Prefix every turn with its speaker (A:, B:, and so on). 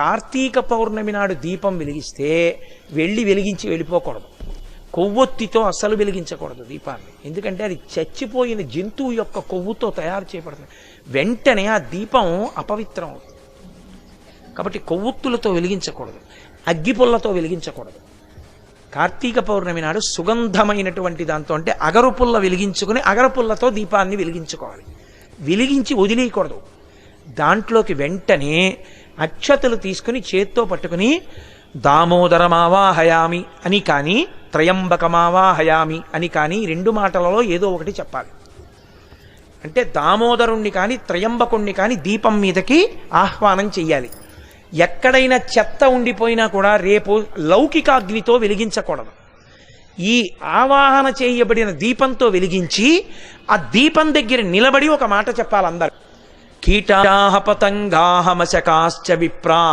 A: కార్తీక పౌర్ణమి నాడు దీపం వెలిగిస్తే వెలిగించి వెళ్ళిపోకూడదు. కొవ్వొత్తితో అస్సలు వెలిగించకూడదు దీపాన్ని. ఎందుకంటే అది చచ్చిపోయిన జంతువు యొక్క కొవ్వుతో తయారు చేయబడుతుంది. వెంటనే ఆ దీపం అపవిత్రం అవుతుంది. కాబట్టి కొవ్వొత్తులతో వెలిగించకూడదు, అగ్గిపుల్లతో వెలిగించకూడదు. కార్తీక పౌర్ణమి నాడు సుగంధమైనటువంటి దాంతో, అంటే అగరుపుల్ల వెలిగించుకుని అగరపుల్లతో దీపాన్ని వెలిగించుకోవాలి. వెలిగించి వదిలేయకూడదు. దాంట్లోకి వెంటనే అక్షతలు తీసుకుని చేత్తో పట్టుకుని దామోదరమావాహయామి అని కానీ త్రయంబకమావాహయామి అని కానీ 2 మాటలలో ఏదో ఒకటి చెప్పాలి. అంటే దామోదరుణ్ణి కానీ త్రయంబకుణ్ణి కానీ దీపం మీదకి ఆహ్వానం చెయ్యాలి. ఎక్కడైనా చెత్త ఉండిపోయినా కూడా రేపు లౌకికాగ్నితో వెలిగించకూడదు. ఈ ఆవాహన చేయబడిన దీపంతో వెలిగించి ఆ దీపం దగ్గర నిలబడి ఒక మాట చెప్పాలి అందరూ. కీటాః పతంగాః మశకాశ్చ విప్రాః